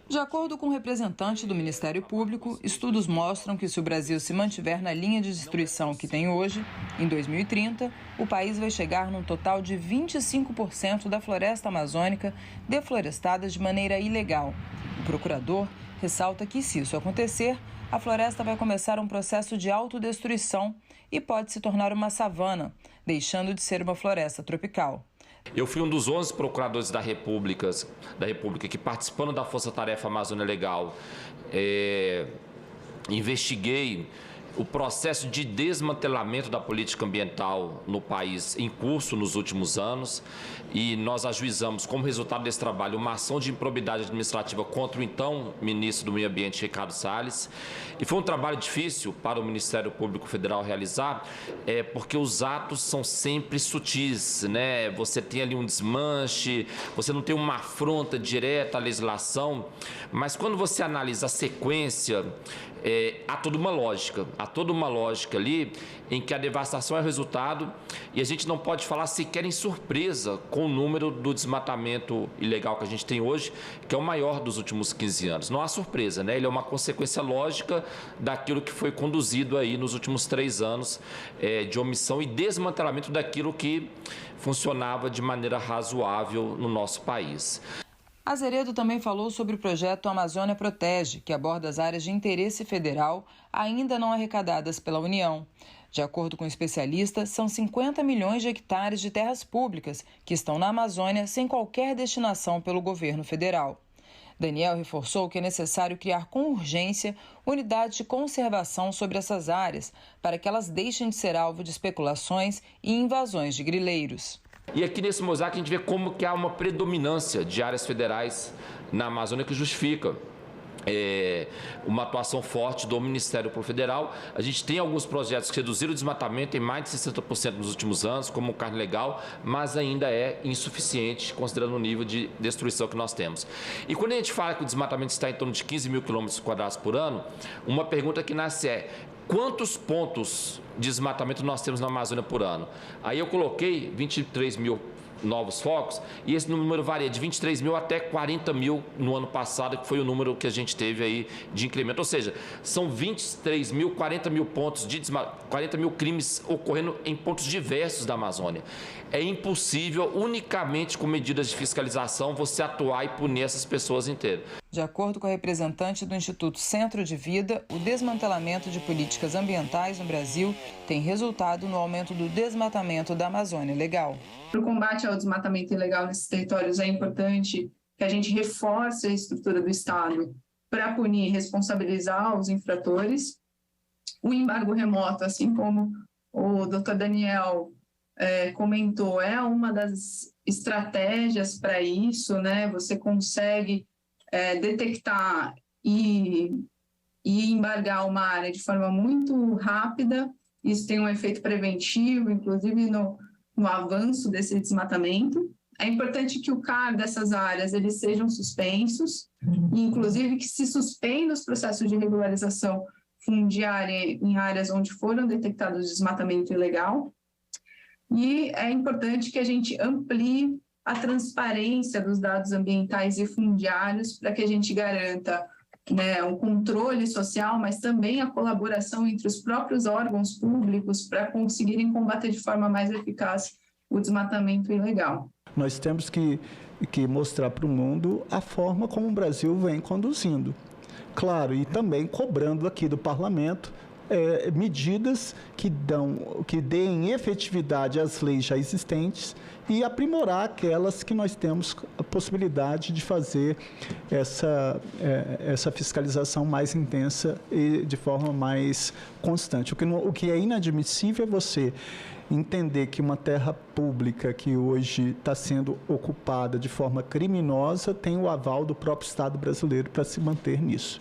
De acordo com o representante do Ministério Público, estudos mostram que se o Brasil se mantiver na linha de destruição que tem hoje, em 2030, o país vai chegar num total de 25% da floresta amazônica deflorestada de maneira ilegal. O procurador ressalta que, se isso acontecer, a floresta vai começar um processo de autodestruição e pode se tornar uma savana, deixando de ser uma floresta tropical. Eu fui um dos 11 procuradores da República que, participando da Força Tarefa Amazônia Legal, investiguei o processo de desmantelamento da política ambiental no país em curso nos últimos anos, e nós ajuizamos como resultado desse trabalho uma ação de improbidade administrativa contra o então ministro do Meio Ambiente, Ricardo Salles. E foi um trabalho difícil para o Ministério Público Federal realizar, porque os atos são sempre sutis, né? Você tem ali um desmanche, você não tem uma afronta direta à legislação, mas quando você analisa a sequência, há toda uma lógica ali em que a devastação é o resultado, e a gente não pode falar sequer em surpresa com o número do desmatamento ilegal que a gente tem hoje, que é o maior dos últimos 15 anos. Não há surpresa, né? Ele é uma consequência lógica daquilo que foi conduzido aí nos últimos 3 anos, de omissão e desmantelamento daquilo que funcionava de maneira razoável no nosso país. Azeredo também falou sobre o projeto Amazônia Protege, que aborda as áreas de interesse federal ainda não arrecadadas pela União. De acordo com especialistas, são 50 milhões de hectares de terras públicas que estão na Amazônia sem qualquer destinação pelo governo federal. Daniel reforçou que é necessário criar com urgência unidades de conservação sobre essas áreas para que elas deixem de ser alvo de especulações e invasões de grileiros. E aqui nesse mosaico a gente vê como que há uma predominância de áreas federais na Amazônia que justifica uma atuação forte do Ministério Público Federal. A gente tem alguns projetos que reduziram o desmatamento em mais de 60% nos últimos anos, como o Carne Legal, mas ainda é insuficiente, considerando o nível de destruição que nós temos. E quando a gente fala que o desmatamento está em torno de 15 mil quilômetros quadrados por ano, uma pergunta que nasce é: quantos pontos de desmatamento nós temos na Amazônia por ano? Aí eu coloquei 23 mil novos focos, e esse número varia de 23 mil até 40 mil no ano passado, que foi o número que a gente teve aí de incremento. Ou seja, são 23 mil, 40 mil pontos de 40 mil crimes ocorrendo em pontos diversos da Amazônia. É impossível, unicamente com medidas de fiscalização, você atuar e punir essas pessoas inteiras. De acordo com a representante do Instituto Centro de Vida, o desmantelamento de políticas ambientais no Brasil tem resultado no aumento do desmatamento da Amazônia Legal. Para o combate ao desmatamento ilegal nesses territórios, é importante que a gente reforce a estrutura do Estado para punir e responsabilizar os infratores. O embargo remoto, assim como o Dr. Daniel comentou, é uma das estratégias para isso, né? Você consegue detectar e embargar uma área de forma muito rápida. Isso tem um efeito preventivo, inclusive no avanço desse desmatamento. É importante que o CAR dessas áreas eles sejam suspensos, e inclusive que se suspenda os processos de regularização fundiária em áreas onde foram detectados desmatamento ilegal. E é importante que a gente amplie a transparência dos dados ambientais e fundiários para que a gente garanta, né, um controle social, mas também a colaboração entre os próprios órgãos públicos para conseguirem combater de forma mais eficaz o desmatamento ilegal. Nós temos que mostrar para o mundo a forma como o Brasil vem conduzindo. Claro, e também cobrando aqui do Parlamento medidas que deem efetividade às leis já existentes e aprimorar aquelas que nós temos a possibilidade de fazer essa fiscalização mais intensa e de forma mais constante. O que é inadmissível é você entender que uma terra pública que hoje está sendo ocupada de forma criminosa tem o aval do próprio Estado brasileiro para se manter nisso.